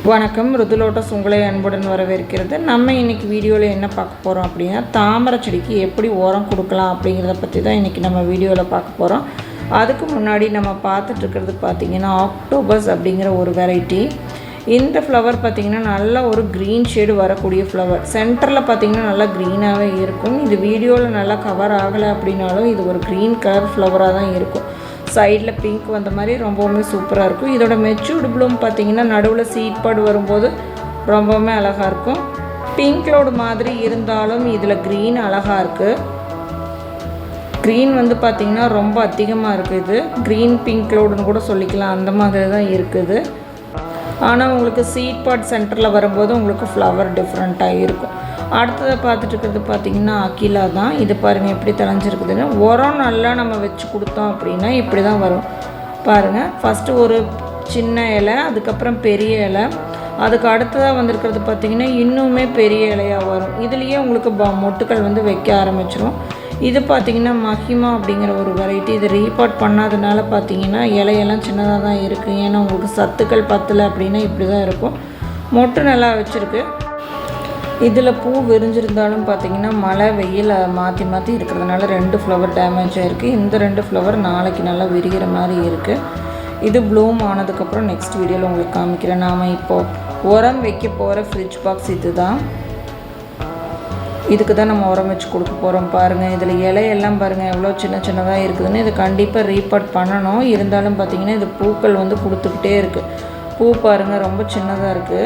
வணக்கம். ருதுலோட்டஸ் உங்களை அன்புடன் வரவேற்கிறது. நம்ம இன்றைக்கி வீடியோவில் என்ன பார்க்க போகிறோம் அப்படின்னா, தாமரை செடிக்கு எப்படி உரம் கொடுக்கலாம் அப்படிங்கிறத பற்றி தான் இன்றைக்கி நம்ம வீடியோவில் பார்க்க போகிறோம். அதுக்கு முன்னாடி நம்ம பார்த்துட்ருக்கிறது பார்த்திங்கன்னா ஆக்டோபஸ் அப்படிங்கிற ஒரு வெரைட்டி. இந்த ஃப்ளவர் பார்த்திங்கன்னா நல்ல ஒரு க்ரீன் ஷேடு வரக்கூடிய ஃப்ளவர். சென்டரில் பார்த்திங்கன்னா நல்லா க்ரீனாகவே இருக்கும். இது வீடியோவில் நல்லா கவர் ஆகலை அப்படின்னாலும் இது ஒரு க்ரீன் கலர் ஃப்ளவராக தான் இருக்கும். சைடில் பிங்க் வந்த மாதிரி ரொம்பவுமே சூப்பராக இருக்கும். இதோட மெச்சூர்டு ப்ளூம் பார்த்திங்கன்னா நடுவில் சீட் பாடு வரும்போது ரொம்பவுமே அழகாக இருக்கும். பிங்க் க்ளவுட் மாதிரி இருந்தாலும் இதில் க்ரீன் அழகாக இருக்குது. க்ரீன் வந்து பார்த்திங்கன்னா ரொம்ப அதிகமாக இருக்குது. இது க்ரீன் பிங்க் க்ளவுடுன்னு கூட சொல்லிக்கலாம், அந்த மாதிரி தான் இருக்குது. ஆனால் உங்களுக்கு சீட் பாட் சென்டரில் வரும்போது உங்களுக்கு ஃப்ளவர் டிஃப்ரெண்ட்டாக இருக்கும். அடுத்ததை பார்த்துட்டு இருக்கிறது பார்த்திங்கன்னா அகிலா தான். இது பாருங்கள் எப்படி தெளிஞ்சிருக்குதுன்னு. உரம் நல்லா நம்ம வச்சு கொடுத்தோம் அப்படின்னா இப்படி தான் வரும் பாருங்கள். ஃபஸ்ட்டு ஒரு சின்ன இலை, அதுக்கப்புறம் பெரிய இலை, அதுக்கு அடுத்ததாக வந்திருக்கிறது பார்த்திங்கன்னா இன்னுமே பெரிய இலையாக வரும். இதுலேயே உங்களுக்கு மொட்டுக்கள் வந்து வைக்க ஆரம்பிச்சிடும். இது பார்த்திங்கன்னா மஹிமா அப்படிங்கிற ஒரு வெரைட்டி. இது ரீபாட் பண்ணாதனால பார்த்திங்கன்னா இலையெல்லாம் சின்னதாக தான் இருக்குது. ஏன்னா உங்களுக்கு சத்துக்கள் பத்தலை அப்படின்னா இப்படி தான் இருக்கும். மொட்டு நல்லா வச்சுருக்கு. இதில் பூ விரிஞ்சிருந்தாலும் பார்த்திங்கன்னா மழை வெயில் மாற்றி மாற்றி இருக்கிறதுனால 2 ஃப்ளவர் டேமேஜ் ஆகிருக்கு. இந்த 2 ஃப்ளவர் நாளைக்கு நல்லா விரிகிற மாதிரி இருக்குது. இது ப்ளூம் ஆனதுக்கப்புறம் நெக்ஸ்ட் வீடியோவில் உங்களுக்கு காமிக்கிறேன். நாம் இப்போது உரம் வைக்க போகிற ஃப்ரிட்ஜ் பாக்ஸ் இது தான். இதுக்கு தான் நம்ம உரம் வச்சு கொடுக்க போகிறோம். பாருங்கள் இதில் இலையெல்லாம் பாருங்கள் எவ்வளோ சின்ன சின்னதாக இருக்குதுன்னு. இது கண்டிப்பாக ரீபாட் பண்ணணும். இருந்தாலும் பார்த்திங்கன்னா இது பூக்கள் வந்து கொடுத்துக்கிட்டே இருக்குது. பூ பாருங்கள் ரொம்ப சின்னதாக இருக்குது.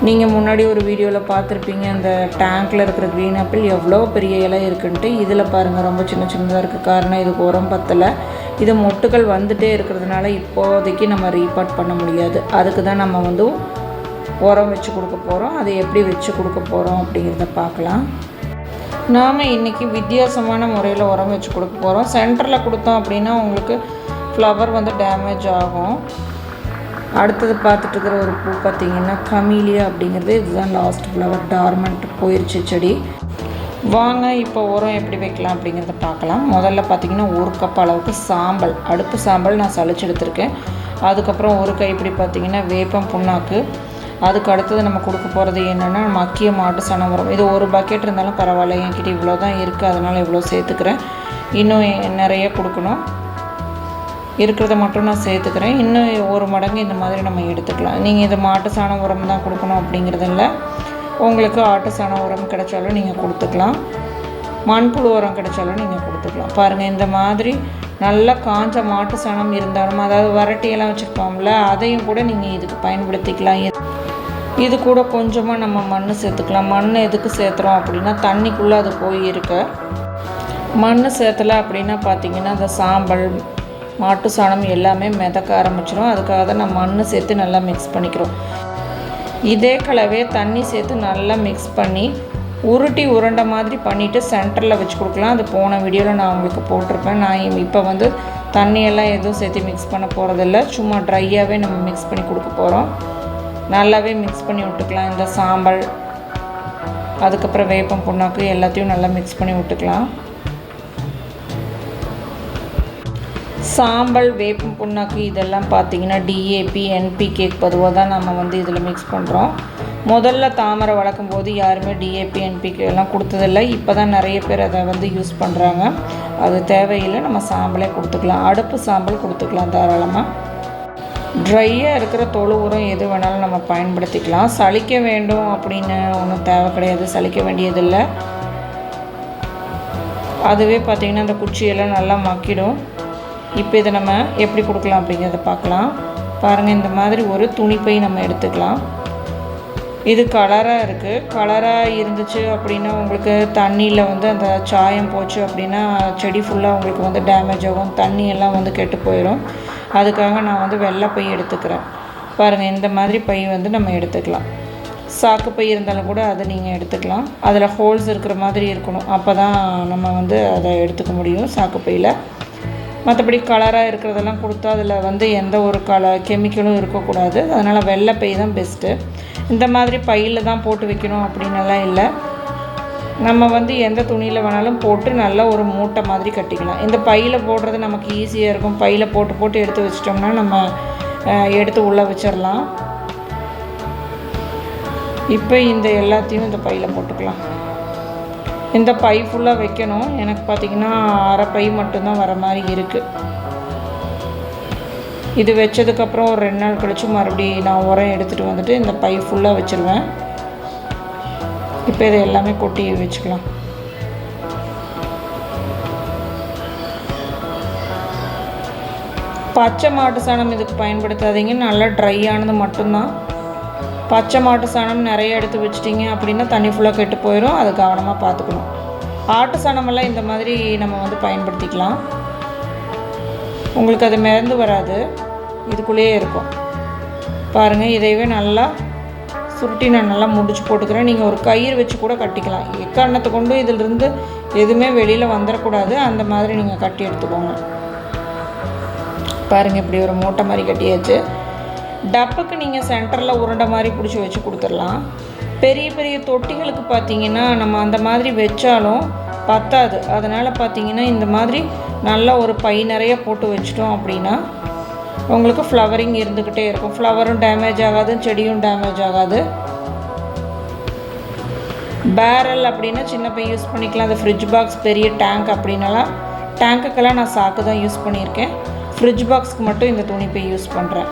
நீங்கள் முன்னாடி ஒரு வீடியோவில் பார்த்துருப்பீங்க அந்த டேங்க்கில் இருக்கிற க்ரீன் ஆப்பிள் எவ்வளோ பெரிய இலை இருக்குன்ட்டு. இதில் பாருங்கள் ரொம்ப சின்ன சின்னதாக இருக்குது. காரணம் இதுக்கு உரம் பத்தலை. இது மொட்டுகள் வந்துகிட்டே இருக்கிறதுனால இப்போதைக்கு நம்ம ரீபாட் பண்ண முடியாது. அதுக்கு தான் நம்ம வந்து உரம் வச்சு கொடுக்க போகிறோம். அதை எப்படி வச்சு கொடுக்க போகிறோம் அப்படிங்கிறத பார்க்கலாம். நாம் இன்றைக்கி வித்தியாசமான முறையில் உரம் வச்சு கொடுக்க போகிறோம். சென்டரில் கொடுத்தோம் அப்படின்னா உங்களுக்கு ஃப்ளவர் வந்து டேமேஜ் ஆகும். அடுத்தது பார்த்துட்டு இருக்கிற ஒரு பூ பார்த்திங்கன்னா கமீலியா அப்படிங்கிறது. இதுதான் லாஸ்ட் ஃப்ளவர், டார்மெண்ட் போயிடுச்சு செடி. வாங்க இப்போ உரம் எப்படி வைக்கலாம் அப்படிங்கிறத பார்க்கலாம். முதல்ல பார்த்திங்கன்னா 1 கப் அளவுக்கு சாம்பல், அடுப்பு சாம்பல் நான் சளிச்சு எடுத்திருக்கேன். அதுக்கப்புறம் ஒரு கைப்பிடி பார்த்திங்கன்னா வேப்பம் புண்ணாக்கு. அதுக்கு அடுத்தது நம்ம கொடுக்க போகிறது என்னென்னா மக்கிய மாட்டு சாணம் உரம். இது ஒரு பக்கெட் இருந்தாலும் பரவாயில்ல, என்கிட்ட இவ்வளோ தான் இருக்குது, அதனால் இவ்வளோ சேர்த்துக்கிறேன். இன்னும் நிறைய கொடுக்கணும், இருக்கிறத மட்டும் நான் சேர்த்துக்கிறேன். இன்னும் 1 மடங்கு இந்த மாதிரி நம்ம எடுத்துக்கலாம். நீங்கள் இது மாட்டு சாண உரம் தான் கொடுக்கணும் அப்படிங்கிறது இல்லை. உங்களுக்கு ஆட்டு சாண உரம் கிடைச்சாலும் நீங்கள் கொடுத்துக்கலாம், மண்புழு உரம் கிடைச்சாலும் நீங்கள் கொடுத்துக்கலாம். பாருங்கள் இந்த மாதிரி நல்லா காஞ்ச மாட்டு சாணம் இருந்தாலும், அதாவது வரட்டியெல்லாம் வச்சுருப்போம்ல, அதையும் கூட நீங்கள் இதுக்கு பயன்படுத்திக்கலாம். இது கூட கொஞ்சமாக நம்ம மண் சேர்த்துக்கலாம். மண் எதுக்கு சேர்த்துறோம் அப்படின்னா தண்ணிக்குள்ளே அது போய் இருக்க. மண் சேர்த்தலை அப்படின்னா பார்த்திங்கன்னா அந்த சாம்பல் மாட்டு சாணம் எல்லாமே மிதக்க ஆரம்பிச்சிடும். அதுக்காக தான் நம்ம மண் சேர்த்து நல்லா மிக்ஸ் பண்ணிக்கிறோம். இதே கலவே தண்ணி சேர்த்து நல்லா மிக்ஸ் பண்ணி உருட்டி உருண்டை மாதிரி பண்ணிவிட்டு சென்டரில் வச்சு கொடுக்கலாம். அது போன வீடியோவில் நான் உங்களுக்கு போட்டிருப்பேன். நான் இப்போ வந்து தண்ணியெல்லாம் எதுவும் சேர்த்து மிக்ஸ் பண்ண போகிறதில்ல, சும்மா ட்ரையாகவே நம்ம மிக்ஸ் பண்ணி கொடுக்க போகிறோம். நல்லாவே மிக்ஸ் பண்ணி விட்டுக்கலாம். இந்த சாம்பல், அதுக்கப்புறம் வேப்பம் புண்ணாக்கு எல்லாத்தையும் நல்லா மிக்ஸ் பண்ணி விட்டுக்கலாம். சாம்பல், வேப்பம் புண்ணாக்கு இதெல்லாம் பார்த்திங்கன்னா டிஏபி என்பிகேக்கு பொதுவாக தான் நம்ம வந்து இதில் மிக்ஸ் பண்ணுறோம். முதல்ல தாமரை வளர்க்கும் போது யாருமே டிஏபி என்பிகே எல்லாம் கொடுத்ததில்லை. இப்போ தான் நிறைய பேர் அதை வந்து யூஸ் பண்ணுறாங்க. அது தேவையில்லை, நம்ம சாம்பலே கொடுத்துக்கலாம். அடுப்பு சாம்பல் கொடுத்துக்கலாம் தாராளமாக. ட்ரையாக இருக்கிற தொழு உரம் எது வேணாலும் நம்ம பயன்படுத்திக்கலாம். சலிக்க வேண்டும் அப்படின்னு ஒன்றும் தேவை கிடையாது, சலிக்க வேண்டியதில்லை. அதுவே பார்த்திங்கன்னா அந்த குச்சியெல்லாம் நல்லா மக்கிடும். இப்போ இதை நம்ம எப்படி கொடுக்கலாம் அப்படிங்கிறத பார்க்கலாம். பாருங்கள் இந்த மாதிரி ஒரு துணிப்பை நம்ம எடுத்துக்கலாம். இது கலராக இருக்குது. கலராக இருந்துச்சு அப்படின்னா உங்களுக்கு தண்ணியில் வந்து அந்த சாயம் போச்சு அப்படின்னா செடி ஃபுல்லாக உங்களுக்கு வந்து டேமேஜ் ஆகும், தண்ணியெல்லாம் வந்து கெட்டு போயிடும். அதுக்காக நான் வந்து வெள்ளை பை எடுத்துக்கிறேன். பாருங்கள் இந்த மாதிரி பை வந்து நம்ம எடுத்துக்கலாம். சாக்கு பை இருந்தாலும் கூட அதை நீங்கள் எடுத்துக்கலாம். அதில் ஹோல்ஸ் இருக்கிற மாதிரி இருக்கணும், அப்போ தான் நம்ம வந்து அதை எடுத்துக்க முடியும் சாக்கு பையில். மற்றபடி கலராக இருக்கிறதெல்லாம் கொடுத்தா அதில் வந்து எந்த ஒரு கெமிக்கலும் இருக்கக்கூடாது. அதனால் வெள்ளை பை தான் பெஸ்ட்டு. இந்த மாதிரி பையில் தான் போட்டு வைக்கணும் அப்படின்னலாம் இல்லை. நம்ம வந்து எந்த துணியில் வேணாலும் போட்டு நல்லா ஒரு மூட்டை மாதிரி கட்டிக்கலாம். இந்த பையில் போடுறது நமக்கு ஈஸியாக இருக்கும். பையில் போட்டு எடுத்து வச்சிட்டோம்னா நம்ம எடுத்து உள்ளே வச்சிடலாம். இப்போ இந்த எல்லாத்தையும் இந்த பையில் போட்டுக்கலாம். இந்த பை ஃபுல்லாக வைக்கணும். எனக்கு பார்த்திங்கன்னா அரை பை மட்டும்தான் வர மாதிரி இருக்குது. இது வச்சதுக்கப்புறம் ஒரு 2 நாள் கழித்து மறுபடியும் நான் உரம் எடுத்துகிட்டு வந்துட்டு இந்த பை ஃபுல்லாக வச்சுருவேன். இப்போ இதை எல்லாமே கொட்டி வச்சுக்கலாம். பச்சை மாட்டு சாணம் இதுக்கு பயன்படுத்தாதீங்க. நல்லா ட்ரையானது மட்டும்தான். பச்சை மாட்டு சாணம் நிறைய எடுத்து வச்சிட்டிங்க அப்படின்னா தண்ணி ஃபுல்லாக கெட்டு போயிடும். அது கவனமாக பார்த்துக்கணும். ஆட்டு சாணமெல்லாம் இந்த மாதிரி நம்ம வந்து பயன்படுத்திக்கலாம். உங்களுக்கு அது மிதந்து வராது, இதுக்குள்ளேயே இருக்கும். பாருங்கள், இதையவே நல்லா சுருட்டி நான் நல்லா முடிச்சு போட்டுக்கிறேன். நீங்கள் ஒரு கயிறு வச்சு கூட கட்டிக்கலாம். எக்காரணத்தை கொண்டு இதிலிருந்து எதுவுமே வெளியில் வந்துடக்கூடாது. அந்த மாதிரி நீங்கள் கட்டி எடுத்துக்கோங்க. பாருங்கள், இப்படி ஒரு மூட்டை மாதிரி கட்டியாச்சு. டப்புக்கு நீங்கள் சென்டரில் உருண்டை மாதிரி பிடிச்சி வச்சு கொடுத்துடலாம். பெரிய பெரிய தொட்டிகளுக்கு பார்த்திங்கன்னா நம்ம அந்த மாதிரி வச்சாலும் பத்தாது. அதனால் பார்த்திங்கன்னா இந்த மாதிரி நல்லா ஒரு பை நிறைய போட்டு வச்சிட்டோம் அப்படின்னா உங்களுக்கு ஃப்ளவரிங் இருந்துக்கிட்டே இருக்கும். ஃப்ளவரும் டேமேஜ் ஆகாது, செடியும் டேமேஜ் ஆகாது. பேரல் அப்படின்னா சின்ன பை யூஸ் பண்ணிக்கலாம். அந்த ஃப்ரிட்ஜ் பாக்ஸ், பெரிய டேங்க் அப்படின்னாலாம் டேங்க்குக்கெல்லாம் நான் சாக்கு தான் யூஸ் பண்ணியிருக்கேன். ஃப்ரிட்ஜ் பாக்ஸ்க்கு மட்டும் இந்த துணி பை யூஸ் பண்ணுறேன்.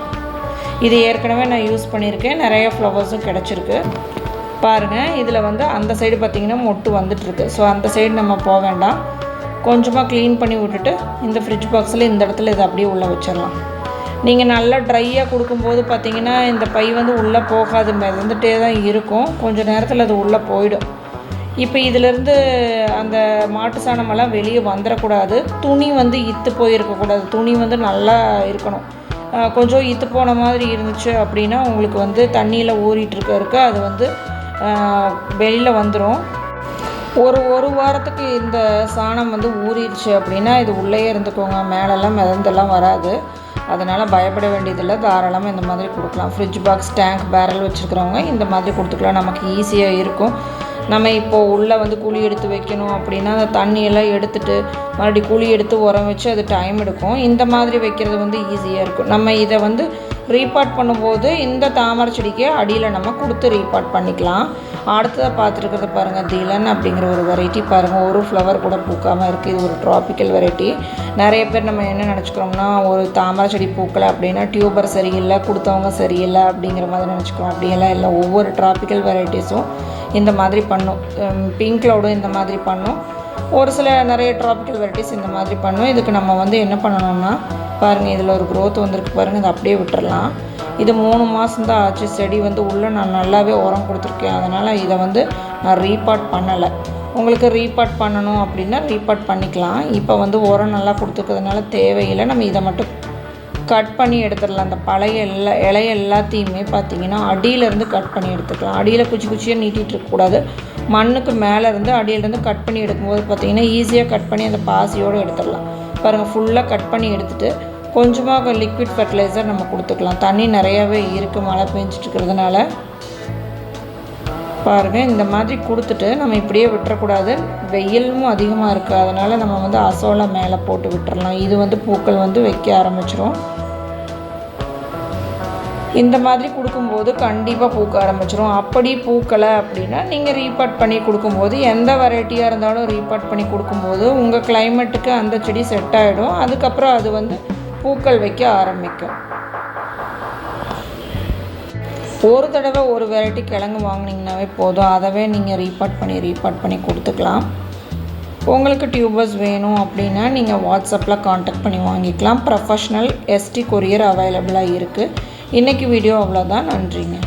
இது ஏற்கனவே நான் யூஸ் பண்ணியிருக்கேன். நிறைய ஃப்ளவர்ஸும் கிடச்சிருக்கு. பாருங்கள், இதில் வந்து அந்த சைடு பார்த்திங்கன்னா மொட்டு வந்துட்டுருக்கு. ஸோ அந்த சைடு நம்ம போக வேண்டாம். கொஞ்சமாக க்ளீன் பண்ணி விட்டுட்டு இந்த ஃப்ரிட்ஜ் பாக்ஸில் இந்த இடத்துல இதை அப்படியே உள்ளே வச்சிடலாம். நீங்கள் நல்லா ட்ரையாக கொடுக்கும்போது பார்த்திங்கன்னா இந்த பை வந்து உள்ளே போகாது, மிதந்துட்டே தான் இருக்கும். கொஞ்சம் நேரத்தில் அது உள்ளே போயிடும். இப்போ இதிலேருந்து அந்த மாட்டு சாணமெல்லாம் வெளியே வந்துடக்கூடாது. துணி வந்து இத்து போயிருக்கக்கூடாது. துணி வந்து நல்லா இருக்கணும். கொஞ்சம் இத்து போன மாதிரி இருந்துச்சு அப்படின்னா உங்களுக்கு வந்து தண்ணியில் ஊறிட்டுருக்க அது வந்து வெளியில் வந்துடும். ஒரு வாரத்துக்கு இந்த சாணம் வந்து ஊறிடுச்சு அப்படின்னா இது உள்ளே இருந்துக்கோங்க. மேலெல்லாம் மிதந்தெல்லாம் வராது. அதனால் பயப்பட வேண்டியதில்லை. தாராளமாக இந்த மாதிரி கொடுக்கலாம். ஃப்ரிட்ஜ் பாக்ஸ், டேங்க், பேரல் வச்சுருக்கிறவங்க இந்த மாதிரி கொடுத்துக்கலாம். நமக்கு ஈஸியாக இருக்கும். நம்ம இப்போது உள்ளே வந்து குழி எடுத்து வைக்கணும் அப்படின்னா அந்த தண்ணியெல்லாம் எடுத்துகிட்டு மறுபடியும் குழி எடுத்து உரம் வச்சு அது டைம் எடுக்கும். இந்த மாதிரி வைக்கிறது வந்து ஈஸியாக இருக்கும். நம்ம இதை வந்து ரீபாட் பண்ணும்போது இந்த தாமரை செடிக்கு அடியில் நம்ம கொடுத்து ரீபாட் பண்ணிக்கலாம். அடுத்ததாக பார்த்துருக்கிறத பாருங்கள், திலன் அப்படிங்கிற ஒரு வெரைட்டி பாருங்கள். ஒரு ஃப்ளவர் கூட பூக்காமல் இருக்குது. இது ஒரு ட்ராபிக்கல் வெரைட்டி. நிறைய பேர் நம்ம என்ன நினச்சிக்கிறோம்னா ஒரு தாமரை செடி பூக்கலை அப்படின்னா டியூபர் சரியில்லை, கொடுத்தவங்க சரியில்லை அப்படிங்கிற மாதிரி நினச்சிக்கிறோம். அப்படியெல்லாம் இல்லை. ஒவ்வொரு ட்ராபிக்கல் வெரைட்டிஸும் இந்த மாதிரி பண்ணும். பிங்க் க்ளவுடும் இந்த மாதிரி பண்ணும். ஒரு சில நிறைய ட்ராபிக்கல் வெரைட்டிஸ் இந்த மாதிரி பண்ணும். இதுக்கு நம்ம வந்து என்ன பண்ணணும்னா பாருங்கள், இதில் ஒரு க்ரோத் வந்திருக்கு பாருங்கள். இதை அப்படியே விட்டுறலாம். இது 3 மாதம் தான் ஆச்சு. செடி வந்து உள்ளே நான் நல்லாவே உரம் கொடுத்துருக்கேன். அதனால் இதை வந்து நான் ரீபாட் பண்ணலை. உங்களுக்கு ரீபாட் பண்ணணும் அப்படின்னா ரீபாட் பண்ணிக்கலாம். இப்போ வந்து உரம் நல்லா கொடுத்துருக்கிறதுனால தேவையில்லை. நம்ம இதை மட்டும் கட் பண்ணி எடுத்துடலாம். அந்த பழைய இலைய எல்லாத்தையுமே பார்த்திங்கன்னா அடியிலேருந்து கட் பண்ணி எடுத்துக்கலாம். அடியில் குச்சியாக நீட்டிகிட்டு இருக்கக்கூடாது. மண்ணுக்கு மேலேருந்து அடியிலேருந்து கட் பண்ணி எடுக்கும்போது பார்த்திங்கன்னா ஈஸியாக கட் பண்ணி அந்த பாசியோடு எடுத்துடலாம். பாருங்கள், ஃபுல்லாக கட் பண்ணி எடுத்துகிட்டு கொஞ்சமாக லிக்விட் ஃபர்டிலைசர் நம்ம கொடுத்துக்கலாம். தண்ணி நிறையாவே இருக்குது மழை பெஞ்சிட்ருக்கிறதுனால. பாருங்கள், இந்த மாதிரி கொடுத்துட்டு நம்ம இப்படியே விட்டுறக்கூடாது. வெயிலும் அதிகமாக இருக்குது. அதனால் நம்ம வந்து அசோலா மேலே போட்டு விட்டுறலாம். இது வந்து பூக்கள் வந்து வைக்க ஆரம்பிச்சிரும். இந்த மாதிரி கொடுக்கும்போது கண்டிப்பாக பூக்க ஆரம்பிச்சிரும். அப்படி பூக்கலை அப்படின்னா நீங்கள் ரீபாட் பண்ணி கொடுக்கும்போது எந்த வெரைட்டியாக இருந்தாலும் ரீபாட் பண்ணி கொடுக்கும்போது உங்கள் கிளைமேட்டுக்கு அந்த செடி செட் ஆகிடும். அதுக்கப்புறம் அது வந்து பூக்கள் வைக்க ஆரம்பிக்கும். ஒரு தடவை ஒரு வெரைட்டி கிழங்கு வாங்கினீங்கன்னாவே போதும். அதவே நீங்கள் ரீபாட் பண்ணி கொடுத்துக்கலாம். உங்களுக்கு டியூபர்ஸ் வேணும் அப்படின்னா நீங்கள் வாட்ஸ்அப்பில் காண்டாக்ட் பண்ணி வாங்கிக்கலாம். ப்ரொஃபஷ்னல் ST கொரியர் அவைலபிளாக இருக்குது. இன்றைக்கி வீடியோ அவ்வளோதான். நன்றிங்க.